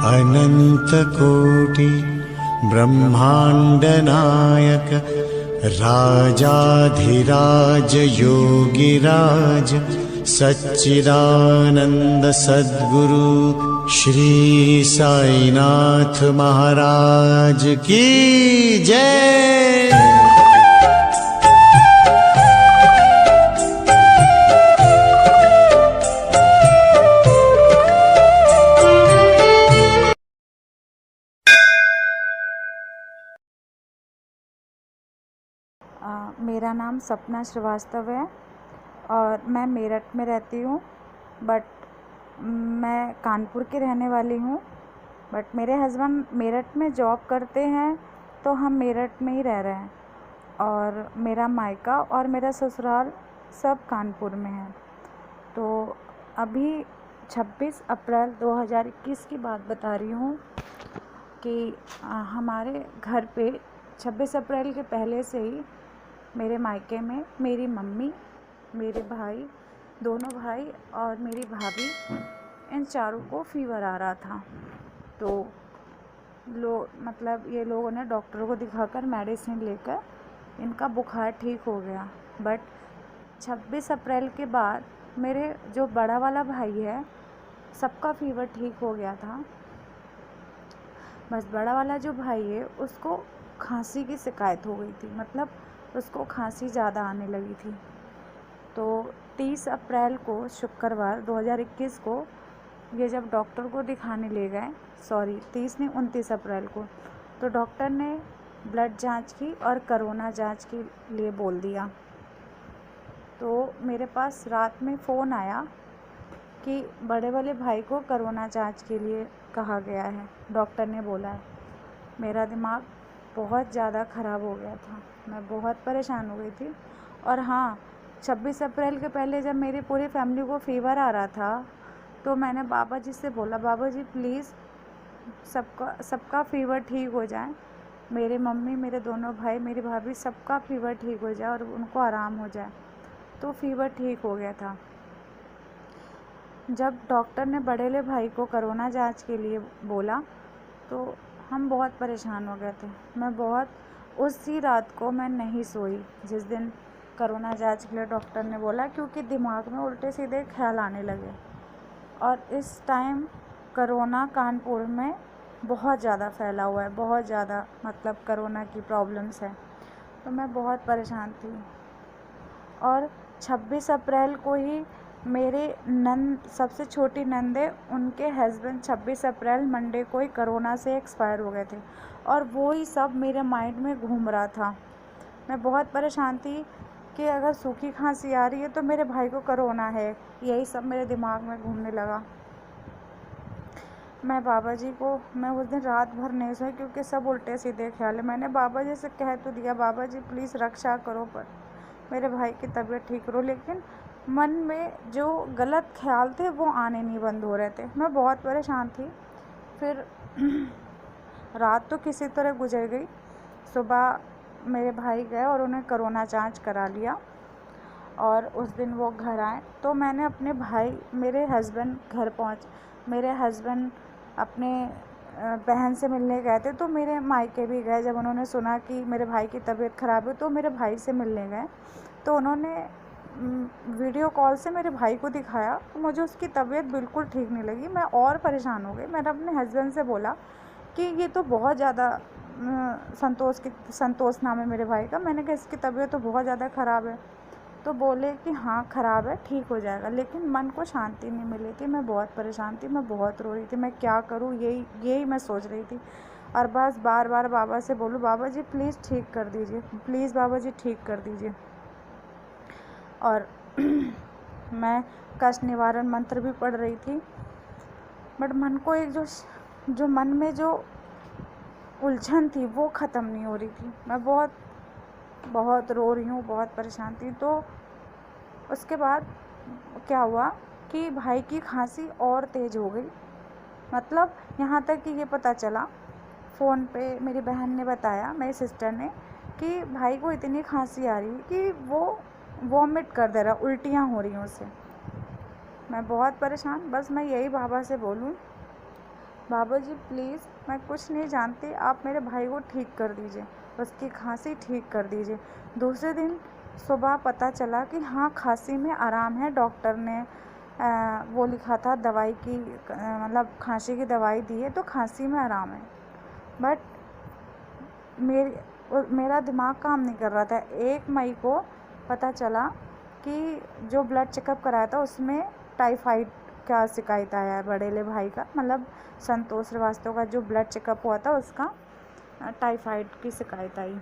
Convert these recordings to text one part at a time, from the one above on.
अनन्तकोटि ब्रह्माण्डनायक राजाधिराज योगिराज सच्चिदानंद सद्गुरु श्री साईनाथ महाराज की जय। मेरा नाम सपना श्रीवास्तव है और मैं मेरठ में रहती हूँ, बट मैं कानपुर की रहने वाली हूँ। बट मेरे हस्बैंड मेरठ में जॉब करते हैं, तो हम मेरठ में ही रह रहे हैं। और मेरा मायका और मेरा ससुराल सब कानपुर में है। तो अभी 26 अप्रैल 2021 की बात बता रही हूँ कि हमारे घर पे 26 अप्रैल के पहले से ही मेरे मायके में मेरी मम्मी, मेरे भाई, दोनों भाई और मेरी भाभी, इन चारों को फीवर आ रहा था। तो ये लोगों ने डॉक्टर को दिखाकर मेडिसिन लेकर इनका बुखार ठीक हो गया। बट 26 अप्रैल के बाद मेरे जो बड़ा वाला भाई है, सबका फीवर ठीक हो गया था। बस बड़ा वाला जो भाई है, उसको खांसी की शिकायत हो गई थी, मतलब उसको खांसी ज़्यादा आने लगी थी। तो 30 अप्रैल को, शुक्रवार 2021 को, ये जब डॉक्टर को दिखाने ले गए, 30 नहीं 29 अप्रैल को, तो डॉक्टर ने ब्लड जांच की और कोरोना जांच के लिए बोल दिया। तो मेरे पास रात में फ़ोन आया कि बड़े वाले भाई को कोरोना जांच के लिए कहा गया है, डॉक्टर ने बोला है। मेरा दिमाग बहुत ज़्यादा ख़राब हो गया था, मैं बहुत परेशान हो गई थी। और हाँ, 26 अप्रैल के पहले जब मेरी पूरी फैमिली को फ़ीवर आ रहा था, तो मैंने बाबा जी से बोला, बाबा जी प्लीज़ सबका फ़ीवर ठीक हो जाए, मेरे मम्मी, मेरे दोनों भाई, मेरी भाभी, सबका फ़ीवर ठीक हो जाए और उनको आराम हो जाए। तो फ़ीवर ठीक हो गया था। जब डॉक्टर ने बड़े वाले भाई को कोरोना जांच के लिए बोला, तो हम बहुत परेशान हो गए थे। उसी रात को मैं नहीं सोई जिस दिन कोरोना जांच के लिए डॉक्टर ने बोला, क्योंकि दिमाग में उल्टे सीधे ख्याल आने लगे। और इस टाइम कोरोना कानपुर में बहुत ज़्यादा फैला हुआ है, बहुत ज़्यादा, मतलब कोरोना की प्रॉब्लम्स है। तो मैं बहुत परेशान थी। और 26 अप्रैल को ही मेरे सबसे छोटी नंदे, उनके हस्बैंड 26 अप्रैल मंडे को ही कोरोना से एक्सपायर हो गए थे। और वो ही सब मेरे माइंड में घूम रहा था। मैं बहुत परेशान थी कि अगर सूखी खांसी आ रही है तो मेरे भाई को कोरोना है, यही सब मेरे दिमाग में घूमने लगा। मैं उस दिन रात भर नहीं सोई, क्योंकि सब उल्टे सीधे ख्याल है। मैंने बाबा जी से कह तो दिया, बाबा जी प्लीज़ रक्षा करो, पर मेरे भाई की तबीयत ठीक करो, लेकिन मन में जो गलत ख्याल थे वो आने नहीं बंद हो रहे थे। मैं बहुत परेशान थी। फिर रात तो किसी तरह गुजर गई। सुबह मेरे भाई गए और उन्हें कोरोना जांच करा लिया, और उस दिन वो घर आए। तो मैंने मेरे हस्बैंड अपने बहन से मिलने गए थे, तो मेरे मायके भी गए। जब उन्होंने सुना कि मेरे भाई की तबीयत ख़राब है, तो मेरे भाई से मिलने गए। तो उन्होंने वीडियो कॉल से मेरे भाई को दिखाया, तो मुझे उसकी तबीयत बिल्कुल ठीक नहीं लगी। मैं और परेशान हो गई। मैंने अपने हस्बैंड से बोला कि ये तो बहुत ज़्यादा संतोष नाम है मेरे भाई का। मैंने कहा इसकी तबीयत तो बहुत ज़्यादा ख़राब है। तो बोले कि हाँ ख़राब है, ठीक हो जाएगा। लेकिन मन को शांति नहीं मिली थी। मैं बहुत परेशान थी, मैं बहुत रो रही थी, मैं क्या करूँ, यही मैं सोच रही थी। और बस बार बार बाबा से बोलूँ, बाबा जी प्लीज़ ठीक कर दीजिए, प्लीज़ बाबा जी ठीक कर दीजिए। और मैं कष्ट निवारण मंत्र भी पढ़ रही थी, बट मन को एक जो मन में जो उलझन थी वो ख़त्म नहीं हो रही थी। मैं बहुत बहुत रो रही हूँ, बहुत परेशान थी। तो उसके बाद क्या हुआ कि भाई की खांसी और तेज़ हो गई। मतलब यहाँ तक कि ये पता चला, फ़ोन पे मेरी बहन ने बताया, मेरी सिस्टर ने, कि भाई को इतनी खांसी आ रही कि वो वॉमिट कर दे रहा, उल्टियाँ हो रही हैं उसे। मैं बहुत परेशान। बस मैं यही बाबा से बोलूँ बाबा जी प्लीज़, मैं कुछ नहीं जानती, आप मेरे भाई को ठीक कर दीजिए, उसकी खांसी ठीक कर दीजिए। दूसरे दिन सुबह पता चला कि हाँ, खांसी में आराम है। डॉक्टर ने वो लिखा था दवाई की, मतलब खांसी की दवाई दी है तो खांसी में आराम है। बट मेरा दिमाग काम नहीं कर रहा था। 1 मई को पता चला कि जो ब्लड चेकअप कराया था उसमें टाइफाइड का शिकायत आया है बड़ेले भाई का, मतलब संतोष श्रीवास्तव का जो ब्लड चेकअप हुआ था उसका टाइफाइड की शिकायत आई।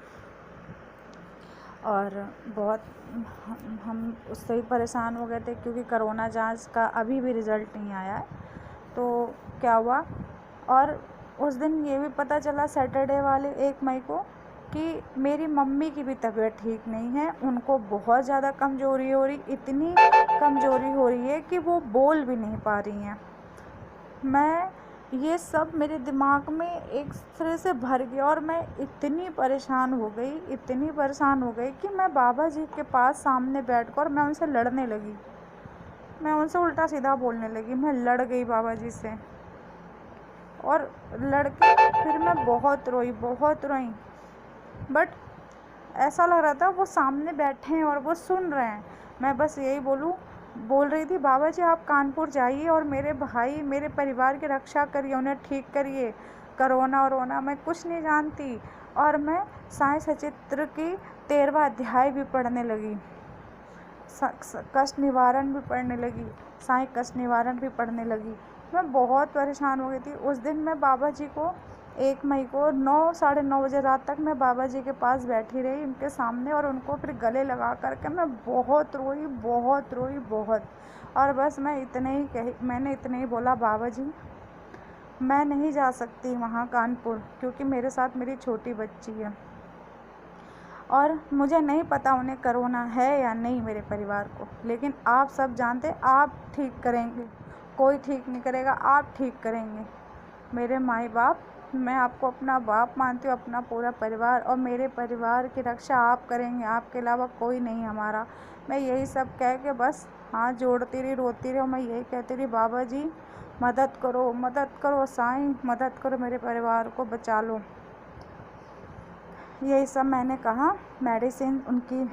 और बहुत हम उससे ही परेशान हो गए थे क्योंकि कोरोना जांच का अभी भी रिज़ल्ट नहीं आया है। तो क्या हुआ, और उस दिन ये भी पता चला सैटरडे वाले 1 मई को कि मेरी मम्मी की भी तबीयत ठीक नहीं है। उनको बहुत ज़्यादा कमज़ोरी हो रही, इतनी कमज़ोरी हो रही है कि वो बोल भी नहीं पा रही हैं। ये सब मेरे दिमाग में एक तरह से भर गया और मैं इतनी परेशान हो गई कि मैं बाबा जी के पास सामने बैठकर मैं उनसे लड़ने लगी। मैं उनसे उल्टा सीधा बोलने लगी। मैं लड़ गई बाबा जी से, और लड़ के फिर मैं बहुत रोई। बट ऐसा लग रहा था वो सामने बैठे हैं और वो सुन रहे हैं। मैं बस यही बोल रही थी, बाबा जी आप कानपुर जाइए और मेरे भाई, मेरे परिवार की रक्षा करिए, उन्हें ठीक करिए। कोरोना मैं कुछ नहीं जानती। और मैं साईं सचित्र की 13वां अध्याय भी पढ़ने लगी, कष्ट निवारण भी पढ़ने लगी, साईं कष्ट निवारण भी पढ़ने लगी। मैं बहुत परेशान हो गई थी। उस दिन मैं बाबा जी को 1 मई को 9 साढ़े 9 बजे रात तक मैं बाबा जी के पास बैठी रही उनके सामने, और उनको फिर गले लगा करके मैं बहुत रोई। और बस मैंने इतने ही बोला, बाबा जी मैं नहीं जा सकती वहाँ कानपुर, क्योंकि मेरे साथ मेरी छोटी बच्ची है और मुझे नहीं पता उन्हें कोरोना है या नहीं, मेरे परिवार को। लेकिन आप सब जानते, आप ठीक करेंगे, कोई ठीक नहीं करेगा, आप ठीक करेंगे। मेरे माई बाप, मैं आपको अपना बाप मानती हूँ, अपना पूरा परिवार, और मेरे परिवार की रक्षा आप करेंगे, आपके अलावा कोई नहीं हमारा। मैं यही सब कह के बस हाथ जोड़ती रही, रोती रही, और मैं यही कहती रही, बाबा जी मदद करो साईं, मदद करो, मेरे परिवार को बचा लो। यही सब मैंने कहा। मेडिसिन उनकी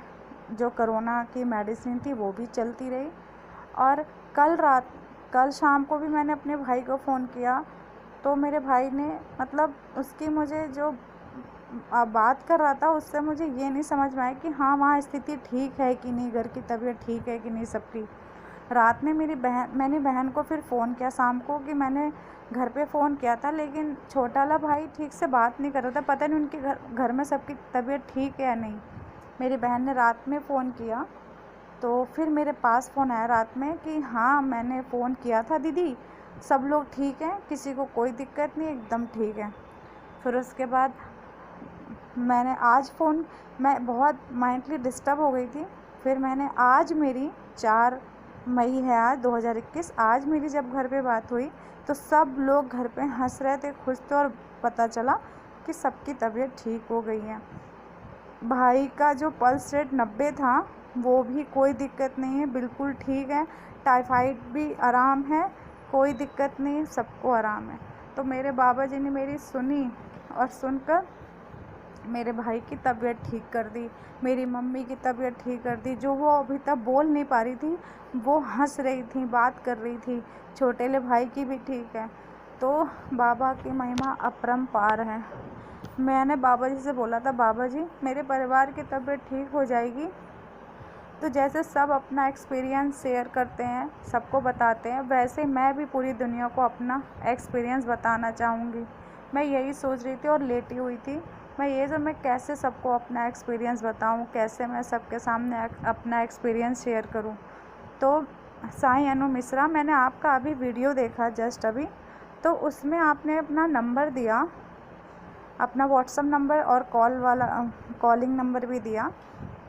जो कोरोना की मेडिसिन थी वो भी चलती रही। और कल शाम को भी मैंने अपने भाई को फ़ोन किया, तो मेरे भाई ने, मतलब उसकी मुझे जो बात कर रहा था उससे मुझे ये नहीं समझ में आया कि हाँ वहाँ स्थिति ठीक है कि नहीं, घर की तबीयत ठीक है कि नहीं सबकी। रात में मैंने बहन को फिर फ़ोन किया शाम को, कि मैंने घर पे फ़ोन किया था, लेकिन छोटा वाला भाई ठीक से बात नहीं कर रहा था। पता नहीं उनके घर में सबकी तबीयत ठीक है या नहीं। मेरी बहन ने रात में फ़ोन किया, तो फिर मेरे पास फ़ोन आया रात में कि हाँ मैंने फ़ोन किया था दीदी, सब लोग ठीक हैं, किसी को कोई दिक्कत नहीं, एकदम ठीक है। फिर उसके बाद मैं बहुत मेंटली डिस्टर्ब हो गई थी। फिर मैंने आज, मेरी 4 मई है आज 2021, आज मेरी जब घर पे बात हुई तो सब लोग घर पे हंस रहे थे, खुश थे, और पता चला कि सबकी तबीयत ठीक हो गई है। भाई का जो पल्स रेट 90 था वो भी कोई दिक्कत नहीं है, बिल्कुल ठीक है। टाइफाइड भी आराम है, कोई दिक्कत नहीं, सबको आराम है। तो मेरे बाबा जी ने मेरी सुनी, और सुनकर मेरे भाई की तबीयत ठीक कर दी, मेरी मम्मी की तबीयत ठीक कर दी। जो वो अभी तक बोल नहीं पा रही थी वो हंस रही थी, बात कर रही थी। छोटेले भाई की भी ठीक है। तो बाबा की महिमा अपरंपार है। मैंने बाबा जी से बोला था, बाबा जी मेरे परिवार की तबीयत ठीक हो जाएगी तो जैसे सब अपना एक्सपीरियंस शेयर करते हैं, सबको बताते हैं, वैसे मैं भी पूरी दुनिया को अपना एक्सपीरियंस बताना चाहूँगी। मैं यही सोच रही थी और लेटी हुई थी। मैं कैसे सबको अपना एक्सपीरियंस बताऊँ, कैसे मैं सबके सामने अपना एक्सपीरियंस शेयर करूँ। तो साईं अनु मिश्रा, मैंने आपका अभी वीडियो देखा जस्ट अभी, तो उसमें आपने अपना नंबर दिया, अपना व्हाट्सएप नंबर और कॉलिंग नंबर भी दिया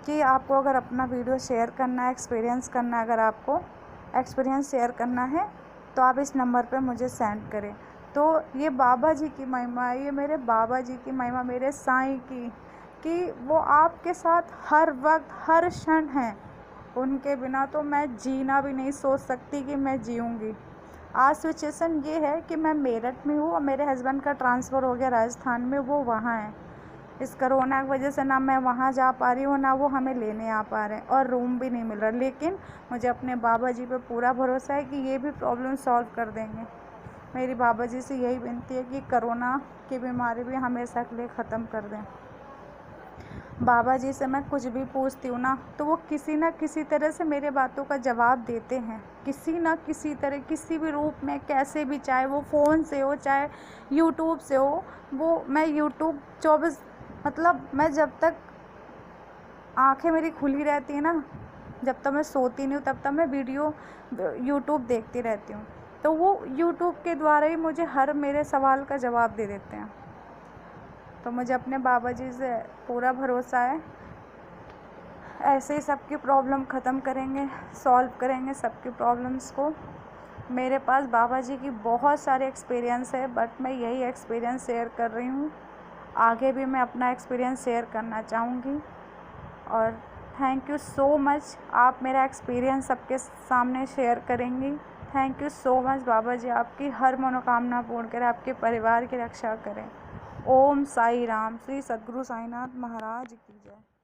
कि आपको अगर अपना वीडियो शेयर करना है, एक्सपीरियंस करना है, अगर आपको एक्सपीरियंस शेयर करना है तो आप इस नंबर पे मुझे सेंड करें। तो ये बाबा जी की महिमा है, ये मेरे बाबा जी की महिमा, मेरे साईं की, कि वो आपके साथ हर वक्त हर क्षण हैं। उनके बिना तो मैं जीना भी नहीं सोच सकती कि मैं जीऊँगी। आज सिचुएशन ये है कि मैं मेरठ में हूँ और मेरे हस्बैंड का ट्रांसफ़र हो गया राजस्थान में, वो वहाँ है। इस कोरोना की वजह से ना मैं वहाँ जा पा रही हूँ, ना वो हमें लेने आ पा रहे हैं, और रूम भी नहीं मिल रहा। लेकिन मुझे अपने बाबा जी पे पूरा भरोसा है कि ये भी प्रॉब्लम सॉल्व कर देंगे। मेरी बाबा जी से यही विनती है कि कोरोना की बीमारी भी हमेशा के लिए ख़त्म कर दें। बाबा जी से मैं कुछ भी पूछती हूँ ना, तो वो किसी न किसी तरह से मेरे बातों का जवाब देते हैं, किसी न किसी तरह, किसी भी रूप में, कैसे भी, चाहे वो फ़ोन से हो, चाहे यूट्यूब से हो। वो मैं यूट्यूब 24 मतलब मैं जब तक आँखें मेरी खुली रहती है ना, जब तक मैं सोती नहीं हूँ, तब तक मैं वीडियो यूट्यूब देखती रहती हूँ। तो वो यूट्यूब के द्वारा ही मुझे हर मेरे सवाल का जवाब दे देते हैं। तो मुझे अपने बाबा जी से पूरा भरोसा है, ऐसे ही सबकी प्रॉब्लम ख़त्म करेंगे, सॉल्व करेंगे सबकी प्रॉब्लम्स को। मेरे पास बाबा जी की बहुत सारे एक्सपीरियंस है, बट मैं यही एक्सपीरियंस शेयर कर रही हूँ। आगे भी मैं अपना एक्सपीरियंस शेयर करना चाहूँगी। और थैंक यू सो मच, आप मेरा एक्सपीरियंस सबके सामने शेयर करेंगी। थैंक यू सो मच बाबा जी, आपकी हर मनोकामना पूर्ण करें, आपके परिवार की रक्षा करें। ओम साई राम। श्री सद्गुरु साईनाथ महाराज की जय।